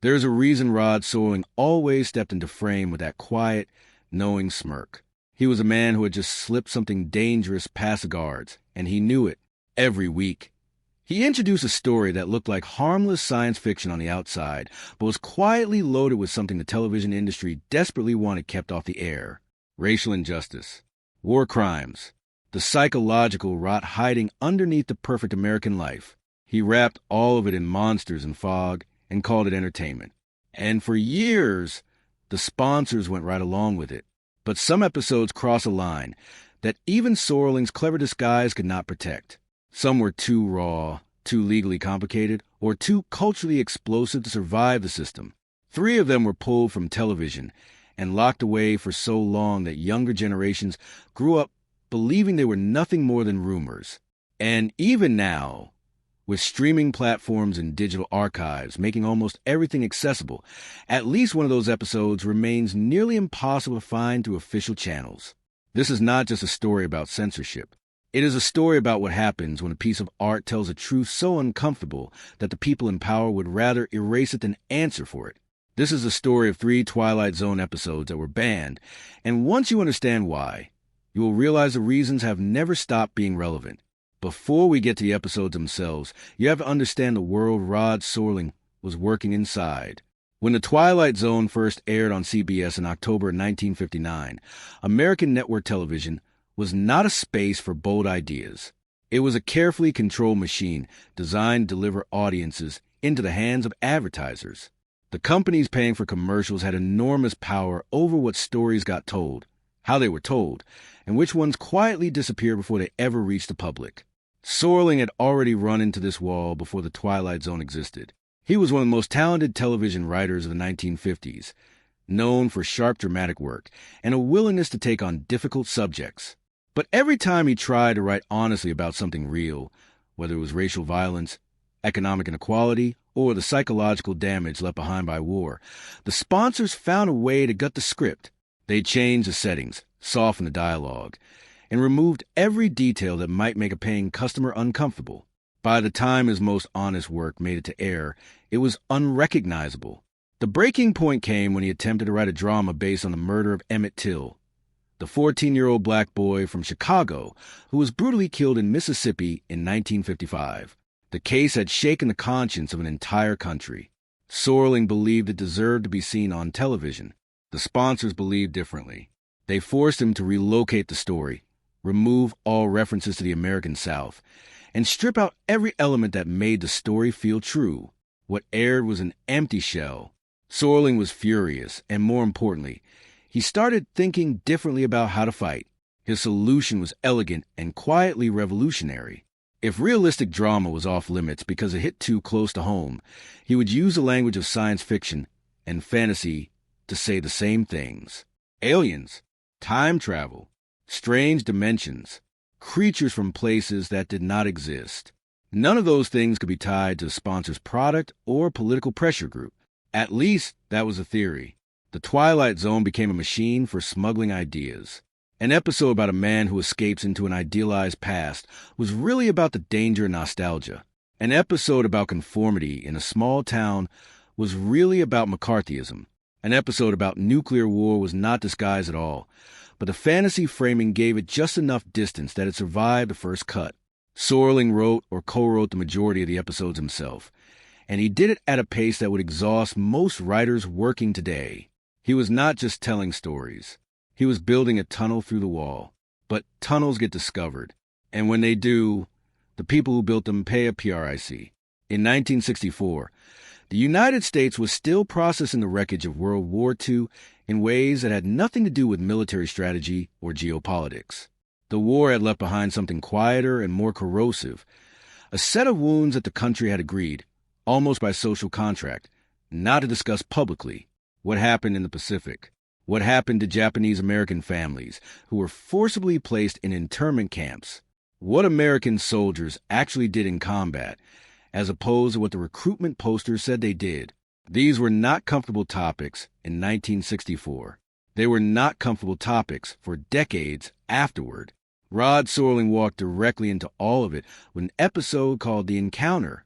There's a reason Rod Serling always stepped into frame with that quiet, knowing smirk. He was a man who had just slipped something dangerous past the guards, and he knew it every week. He introduced a story that looked like harmless science fiction on the outside, but was quietly loaded with something the television industry desperately wanted kept off the air. Racial injustice, war crimes, the psychological rot hiding underneath the perfect American life. He wrapped all of it in monsters and fog and called it entertainment. And for years, the sponsors went right along with it. But some episodes cross a line that even Serling's clever disguise could not protect. Some were too raw, too legally complicated, or too culturally explosive to survive the system. 3 of them were pulled from television and locked away for so long that younger generations grew up believing they were nothing more than rumors. And even now, with streaming platforms and digital archives making almost everything accessible, at least one of those episodes remains nearly impossible to find through official channels. This is not just a story about censorship. It is a story about what happens when a piece of art tells a truth so uncomfortable that the people in power would rather erase it than answer for it. This is the story of 3 Twilight Zone episodes that were banned, and once you understand why, you will realize the reasons have never stopped being relevant. Before we get to the episodes themselves, you have to understand the world Rod Serling was working inside. When The Twilight Zone first aired on CBS in October 1959, American network television was not a space for bold ideas. It was a carefully controlled machine designed to deliver audiences into the hands of advertisers. The companies paying for commercials had enormous power over what stories got told, how they were told, and which ones quietly disappeared before they ever reached the public. Serling had already run into this wall before The Twilight Zone existed. He was one of the most talented television writers of the 1950s, known for sharp dramatic work and a willingness to take on difficult subjects. But every time he tried to write honestly about something real, whether it was racial violence, economic inequality, or the psychological damage left behind by war, the sponsors found a way to gut the script. They changed the settings, softened the dialogue, and removed every detail that might make a paying customer uncomfortable. By the time his most honest work made it to air, it was unrecognizable. The breaking point came when he attempted to write a drama based on the murder of Emmett Till, the 14-year-old black boy from Chicago who was brutally killed in Mississippi in 1955. The case had shaken the conscience of an entire country. Serling believed it deserved to be seen on television. The sponsors believed differently. They forced him to relocate the story, remove all references to the American South, and strip out every element that made the story feel true. What aired was an empty shell. Serling was furious, and more importantly, he started thinking differently about how to fight. His solution was elegant and quietly revolutionary. If realistic drama was off limits because it hit too close to home, he would use the language of science fiction and fantasy to say the same things. Aliens, time travel, strange dimensions, creatures from places that did not exist. None of those things could be tied to the sponsor's product or political pressure group. At least that was the theory. The Twilight Zone became a machine for smuggling ideas. An episode about a man who escapes into an idealized past was really about the danger and nostalgia. An episode about conformity in a small town was really about McCarthyism. An episode about nuclear war was not disguised at all, but the fantasy framing gave it just enough distance that it survived the first cut. Serling wrote or co-wrote the majority of the episodes himself, and he did it at a pace that would exhaust most writers working today. He was not just telling stories. He was building a tunnel through the wall. But tunnels get discovered, and when they do, the people who built them pay a price. In 1964, the United States was still processing the wreckage of World War II in ways that had nothing to do with military strategy or geopolitics. The war had left behind something quieter and more corrosive, a set of wounds that the country had agreed, almost by social contract, not to discuss publicly. What happened in the Pacific? What happened to Japanese-American families who were forcibly placed in internment camps? What American soldiers actually did in combat, as opposed to what the recruitment posters said they did? These were not comfortable topics in 1964. They were not comfortable topics for decades afterward. Rod Serling walked directly into all of it with an episode called The Encounter.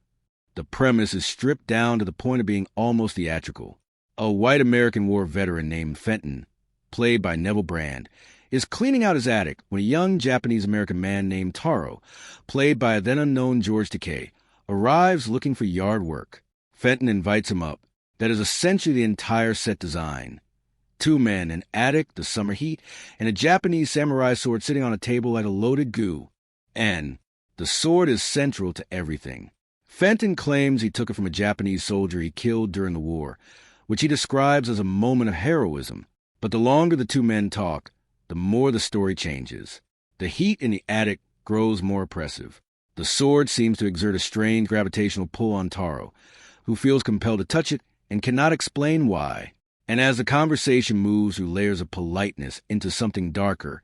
The premise is stripped down to the point of being almost theatrical. A white American War veteran named Fenton, played by Neville Brand, is cleaning out his attic when a young Japanese-American man named Taro, played by a then-unknown George Takei, arrives looking for yard work. Fenton invites him up. That is essentially the entire set design. Two men, an attic, the summer heat, and a Japanese samurai sword sitting on a table like a loaded goo. And the sword is central to everything. Fenton claims he took it from a Japanese soldier he killed during the war, which he describes as a moment of heroism. But the longer the two men talk, the more the story changes. The heat in the attic grows more oppressive. The sword seems to exert a strange gravitational pull on Taro, who feels compelled to touch it and cannot explain why. And as the conversation moves through layers of politeness into something darker,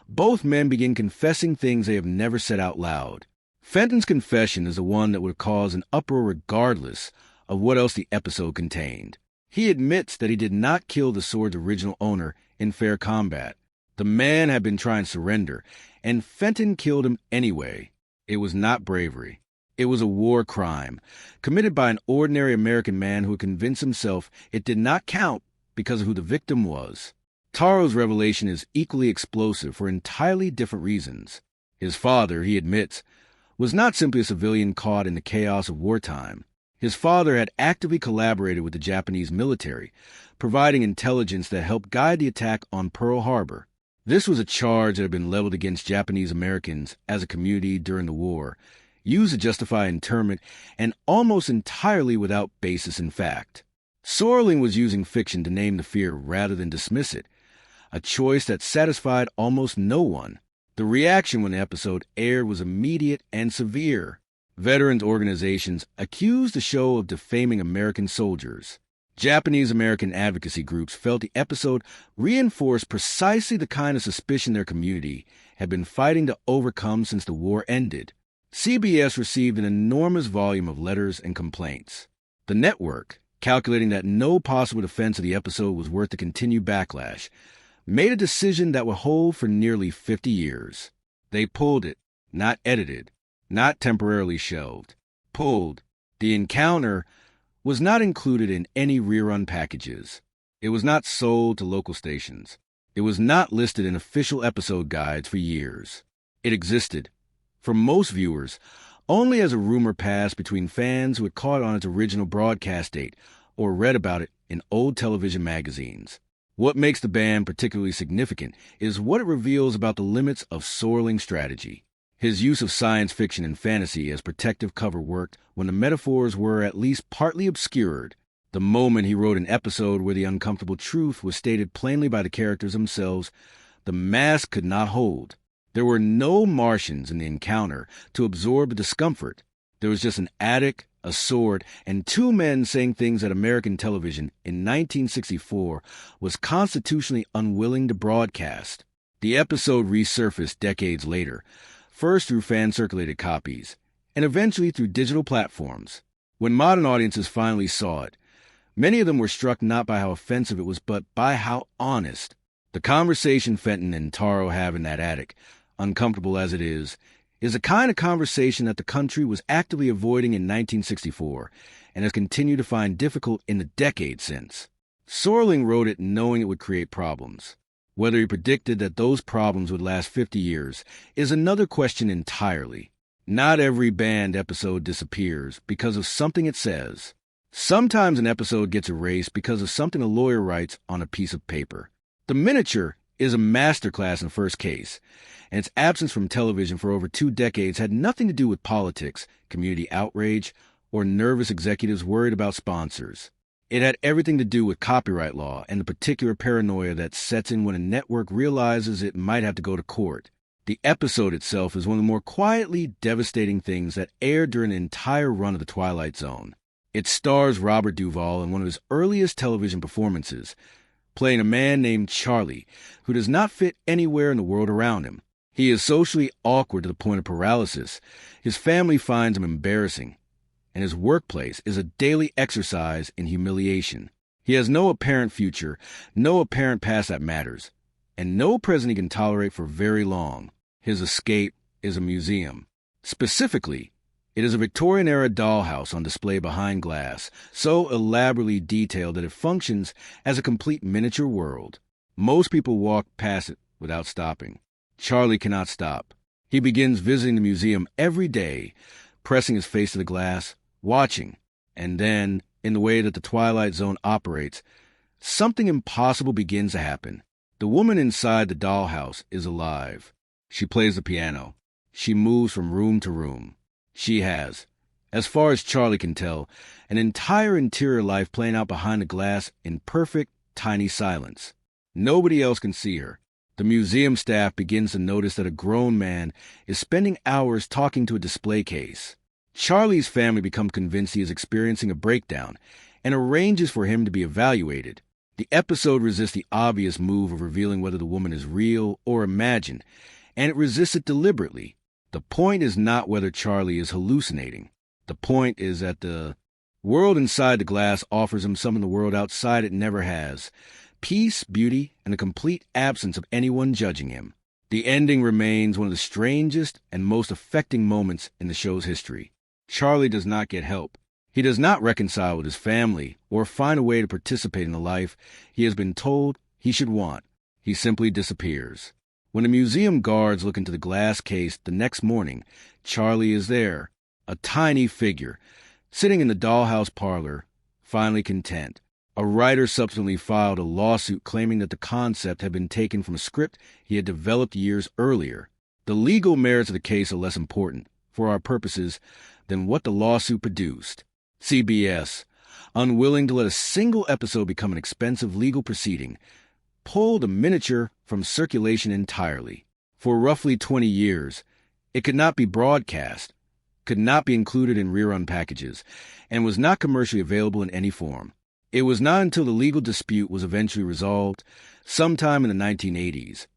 both men begin confessing things they have never said out loud. Fenton's confession is the one that would cause an uproar regardless of what else the episode contained. He admits that he did not kill the sword's original owner in fair combat. The man had been trying to surrender, and Fenton killed him anyway. It was not bravery. It was a war crime, committed by an ordinary American man who had convinced himself it did not count because of who the victim was. Taro's revelation is equally explosive for entirely different reasons. His father, he admits, was not simply a civilian caught in the chaos of wartime. His father had actively collaborated with the Japanese military, providing intelligence that helped guide the attack on Pearl Harbor. This was a charge that had been leveled against Japanese Americans as a community during the war, used to justify internment, and almost entirely without basis in fact. Sorling was using fiction to name the fear rather than dismiss it, a choice that satisfied almost no one. The reaction when the episode aired was immediate and severe. Veterans organizations accused the show of defaming American soldiers. Japanese American advocacy groups felt the episode reinforced precisely the kind of suspicion their community had been fighting to overcome since the war ended. CBS received an enormous volume of letters and complaints. The network, calculating that no possible defense of the episode was worth the continued backlash, made a decision that would hold for nearly 50 years. They pulled it, not edited, not temporarily shelved. Pulled. The encounter was not included in any rerun packages. It was not sold to local stations. It was not listed in official episode guides for years. It existed, for most viewers, only as a rumor passed between fans who had caught on its original broadcast date or read about it in old television magazines. What makes the band particularly significant is what it reveals about the limits of Sorling's strategy. His use of science fiction and fantasy as protective cover worked when the metaphors were at least partly obscured. The moment he wrote an episode where the uncomfortable truth was stated plainly by the characters themselves, the mask could not hold. There were no Martians in the encounter to absorb the discomfort. There was just an attic, a sword, and two men saying things that American television in 1964 was constitutionally unwilling to broadcast. The episode resurfaced decades later, first through fan-circulated copies, and eventually through digital platforms. When modern audiences finally saw it, many of them were struck not by how offensive it was, but by how honest. The conversation Fenton and Taro have in that attic, uncomfortable as it is a kind of conversation that the country was actively avoiding in 1964 and has continued to find difficult in the decade since. Sorling wrote it knowing it would create problems. Whether he predicted that those problems would last 50 years is another question entirely. Not every banned episode disappears because of something it says. Sometimes an episode gets erased because of something a lawyer writes on a piece of paper. The Miniature is a masterclass in first case, and its absence from television for over 2 decades had nothing to do with politics, community outrage, or nervous executives worried about sponsors. It had everything to do with copyright law and the particular paranoia that sets in when a network realizes it might have to go to court. The episode itself is one of the more quietly devastating things that aired during the entire run of the Twilight Zone. It stars Robert Duvall in one of his earliest television performances, playing a man named Charlie, who does not fit anywhere in the world around him. He is socially awkward to the point of paralysis. His family finds him embarrassing, and his workplace is a daily exercise in humiliation. He has no apparent future, no apparent past that matters, and no present he can tolerate for very long. His escape is a museum. Specifically, It is a Victorian-era dollhouse on display behind glass, so elaborately detailed that it functions as a complete miniature world. Most people walk past it without stopping. Charlie cannot stop. He begins visiting the museum every day, pressing his face to the glass, watching, and then, in the way that the Twilight Zone operates, something impossible begins to happen. The woman inside the dollhouse is alive. She plays the piano. She moves from room to room. She has, as far as Charlie can tell, an entire interior life playing out behind the glass in perfect, tiny silence. Nobody else can see her. The museum staff begins to notice that a grown man is spending hours talking to a display case. Charlie's family becomes convinced he is experiencing a breakdown and arranges for him to be evaluated. The episode resists the obvious move of revealing whether the woman is real or imagined, and it resists it deliberately. The point is not whether Charlie is hallucinating. The point is that the world inside the glass offers him something the world outside it never has: peace, beauty, and a complete absence of anyone judging him. The ending remains one of the strangest and most affecting moments in the show's history. Charlie does not get help. He does not reconcile with his family or find a way to participate in the life he has been told he should want. He simply disappears. When the museum guards look into the glass case the next morning, Charlie is there, a tiny figure, sitting in the dollhouse parlor, finally content. A writer subsequently filed a lawsuit claiming that the concept had been taken from a script he had developed years earlier. The legal merits of the case are less important, for our purposes, than what the lawsuit produced. CBS, unwilling to let a single episode become an expensive legal proceeding, pulled the miniature from circulation entirely. For roughly 20 years, it could not be broadcast, could not be included in rerun packages, and was not commercially available in any form. It was not until the legal dispute was eventually resolved, sometime in the 1980s,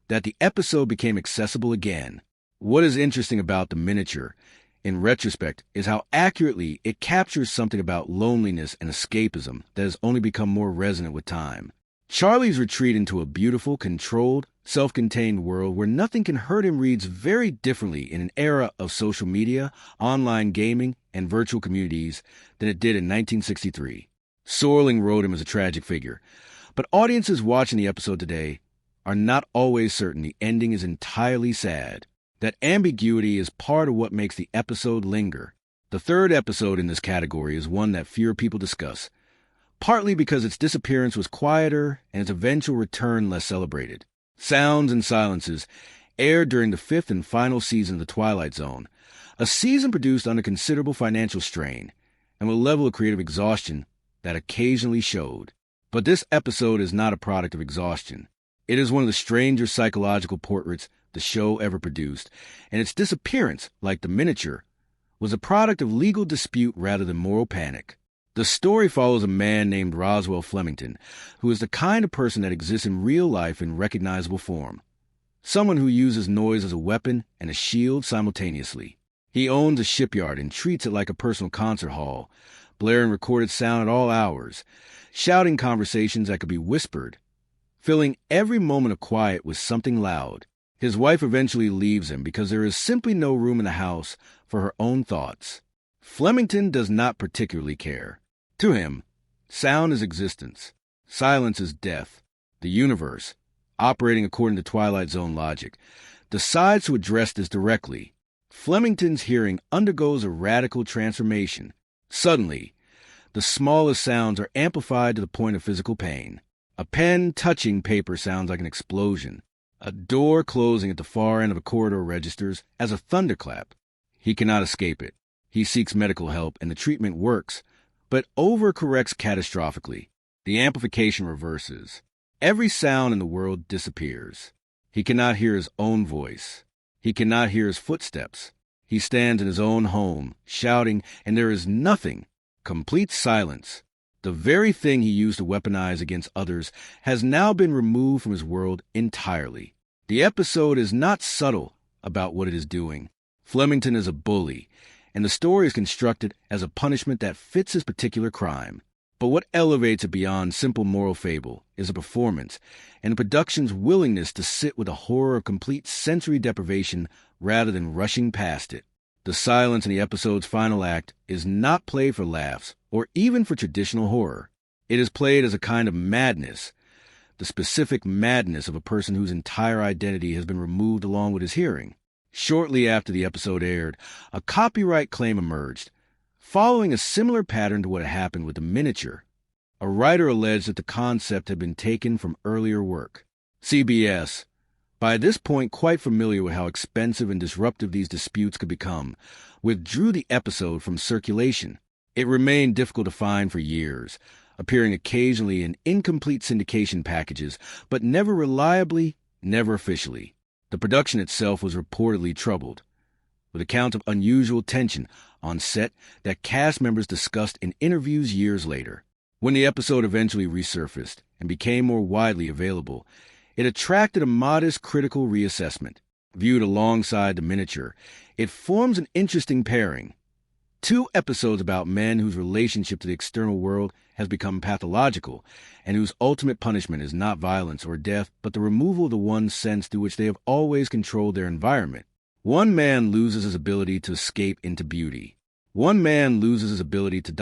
that the episode became accessible again. What is interesting about the miniature, in retrospect, is how accurately it captures something about loneliness and escapism that has only become more resonant with time. Charlie's retreat into a beautiful, controlled, self-contained world where nothing can hurt him reads very differently in an era of social media, online gaming, and virtual communities than it did in 1963. Sorling wrote him as a tragic figure, but audiences watching the episode today are not always certain the ending is entirely sad. That ambiguity is part of what makes the episode linger. The third episode in this category is one that fewer people discuss, partly because its disappearance was quieter and its eventual return less celebrated. Sounds and Silences aired during the fifth and final season of The Twilight Zone, a season produced under considerable financial strain and with a level of creative exhaustion that occasionally showed. But this episode is not a product of exhaustion. It is one of the strangest psychological portraits the show ever produced, and its disappearance, like the miniature, was a product of legal dispute rather than moral panic. The story follows a man named Roswell Flemington, who is the kind of person that exists in real life in recognizable form. Someone who uses noise as a weapon and a shield simultaneously. He owns a shipyard and treats it like a personal concert hall, blaring recorded sound at all hours, shouting conversations that could be whispered, filling every moment of quiet with something loud. His wife eventually leaves him because there is simply no room in the house for her own thoughts. Flemington does not particularly care. To him, sound is existence. Silence is death. The universe, operating according to Twilight Zone logic, decides to address this directly. Flemington's hearing undergoes a radical transformation. Suddenly, the smallest sounds are amplified to the point of physical pain. A pen touching paper sounds like an explosion. A door closing at the far end of a corridor registers as a thunderclap. He cannot escape it. He seeks medical help, and the treatment works, but overcorrects catastrophically. The amplification reverses. Every sound in the world disappears. He cannot hear his own voice. He cannot hear his footsteps. He stands in his own home, shouting, and there is nothing. Complete silence. The very thing he used to weaponize against others has now been removed from his world entirely. The episode is not subtle about what it is doing. Flemington is a bully, and the story is constructed as a punishment that fits his particular crime. But what elevates it beyond simple moral fable is a performance, and the production's willingness to sit with the horror of complete sensory deprivation rather than rushing past it. The silence in the episode's final act is not played for laughs or even for traditional horror. It is played as a kind of madness, the specific madness of a person whose entire identity has been removed along with his hearing. Shortly after the episode aired, a copyright claim emerged, following a similar pattern to what had happened with the miniature. A writer alleged that the concept had been taken from earlier work. CBS, by this point quite familiar with how expensive and disruptive these disputes could become, withdrew the episode from circulation. It remained difficult to find for years, appearing occasionally in incomplete syndication packages, but never reliably, never officially. The production itself was reportedly troubled, with accounts of unusual tension on set that cast members discussed in interviews years later. When the episode eventually resurfaced and became more widely available, it attracted a modest critical reassessment. Viewed alongside the miniature, it forms an interesting pairing. 2 episodes about men whose relationship to the external world has become pathological, and whose ultimate punishment is not violence or death, but the removal of the one sense through which they have always controlled their environment. One man loses his ability to escape into beauty. One man loses his ability to